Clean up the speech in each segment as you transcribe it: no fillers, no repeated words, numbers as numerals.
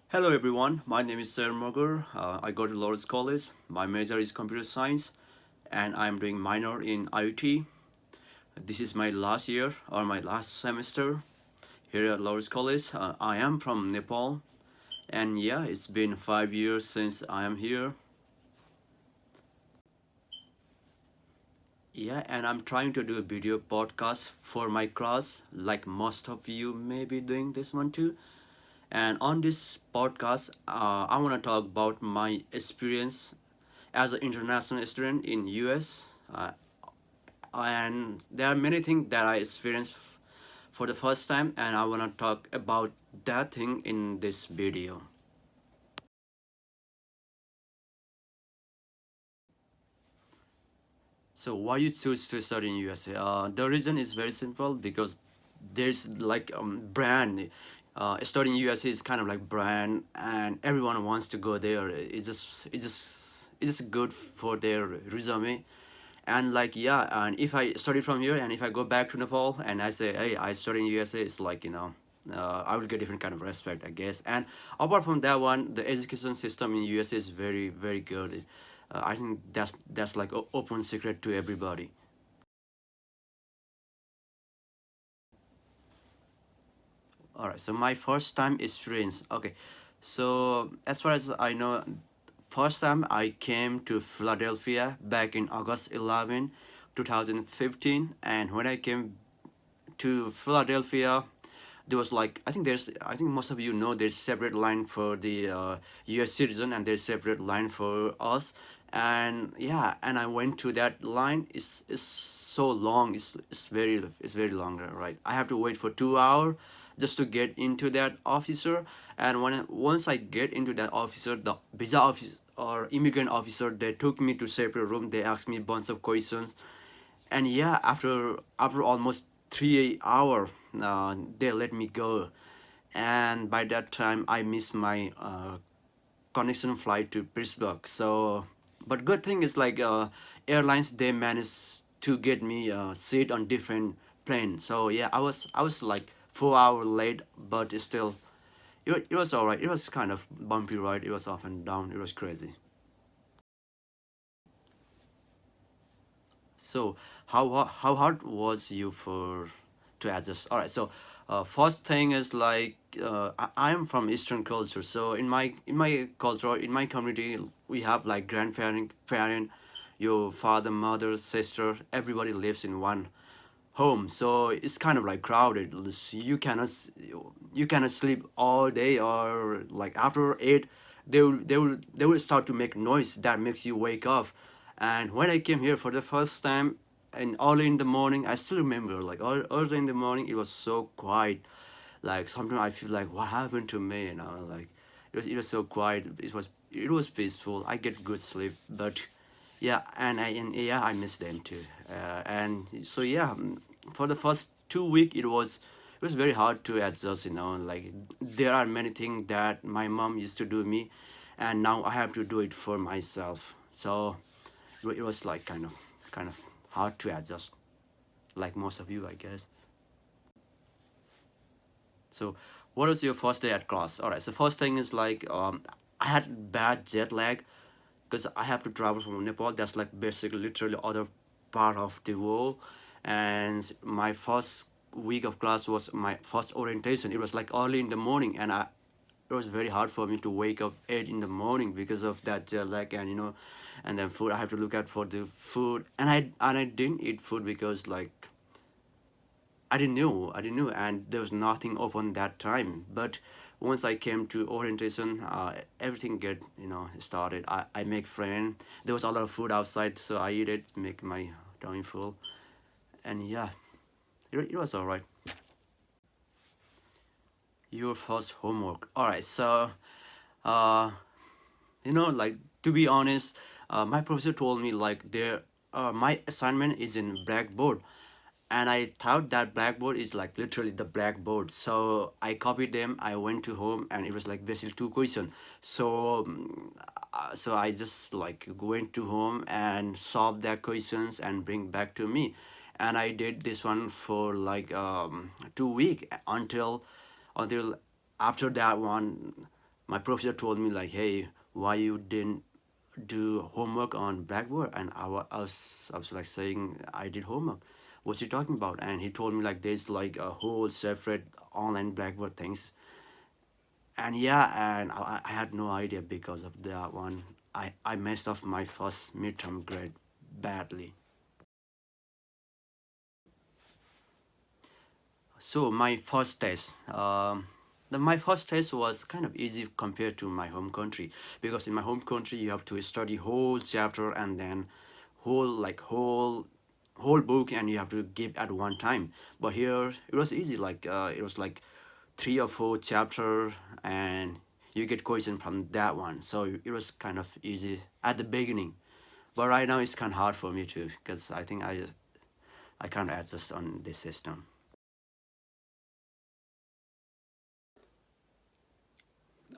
Hello everyone, my name is Sher I go to Lawrence College. My major is computer science and I'm doing minor in IoT. This is my last year or my last semester here at Lawrence College. I am from Nepal and yeah, it's been 5 years since I am here. Yeah, and I'm trying to do a video podcast for my class, like most of you may be doing this one too. And on this podcast, I want to talk about my experience as an international student in US. And there are many things that I experienced for the first time, and I want to talk about that thing in this video. So why you choose to study in USA? The reason is very simple because there's like brand. Studying USA is kind of like brand, and everyone wants to go there. It's just good for their resume, and like yeah. And if I study from here, and if I go back to Nepal, and I say hey I study in USA, it's like I will get different kind of respect, I guess. And apart from that one, the education system in USA is very very good. I think that's like open secret to everybody. All right, so my first time experience. Okay, so as far as I know, first time I came to Philadelphia back in August 11, 2015, and when I came to Philadelphia, there was like I think most of you know there's separate line for the U.S. citizen and there's separate line for us, and yeah, and I went to that line. It's so long. It's very longer, right? I have to wait for 2 hours just to get into that officer, and once I get into that officer, the visa office or immigrant officer, they took me to separate room. They asked me a bunch of questions, and yeah, after almost 3 hour, they let me go, and by that time I missed my connection flight to Pittsburgh. So but good thing is like airlines, they managed to get me a seat on different plane. So yeah, I was like 4 hour late, but it's still it was all right. It was kind of bumpy ride. It was up and down. It was crazy. So how hard was you for to adjust? All right. So first thing is like I am from Eastern culture. So in my culture, in my community, we have like parent, your father, mother, sister. Everybody lives in one home, so it's kind of like crowded. You cannot sleep all day, or like after 8 they will start to make noise that makes you wake up. And when I came here for the first time, and early in the morning, I still remember like early in the morning it was so quiet. Like sometimes I feel like what happened to me, like it was so quiet. It was peaceful. I get good sleep, but yeah, and yeah, I miss them too. And so yeah, for the first 2 week it was very hard to adjust. Like there are many things that my mom used to do me, and now I have to do it for myself. So it was like kind of hard to adjust, like most of you, I guess. So, what was your first day at class? All right. So first thing is like I had bad jet lag because I have to travel from Nepal. That's like basically literally other part of the world, and my first week of class was my first orientation. It was like early in the morning, and it was very hard for me to wake up 8 in the morning because of that jet lag, and then food. I have to look out for the food, and I didn't eat food because like I didn't know, and there was nothing open that time. But once I came to orientation, everything get started. I make friend. There was a lot of food outside, so I eat it, make my tummy full, and yeah, it was alright. Your first homework. All right, so uh, like to be honest, my professor told me like my assignment is in blackboard, and I thought that blackboard is like literally the blackboard. So I copied them. I went to home, and it was like basically two questions. So I just like went to home and solved that questions and bring back to me, and I did this one for like 2 week until after that one. My professor told me like, hey, why you didn't do homework on Blackboard? And I was like saying I did homework. What's he talking about? And he told me like there's like a whole separate online Blackboard things. And yeah, and I had no idea because of that one. I messed up my first midterm grade badly. So my first test, my first test was kind of easy compared to my home country, because in my home country you have to study whole chapter and then whole book, and you have to give at one time. But here it was easy, like it was like 3 or 4 chapter, and you get question from that one. So it was kind of easy at the beginning. But right now it's kind of hard for me too, because I think I can't adjust on this system.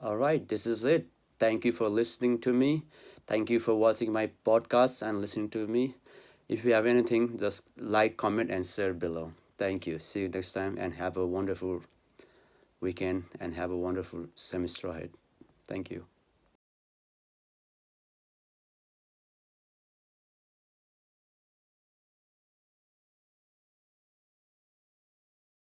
All right, this is it. Thank you for listening to me. Thank you for watching my podcast and listening to me. If you have anything, just like, comment, and share below. Thank you. See you next time, and have a wonderful weekend and have a wonderful semester ahead. Thank you.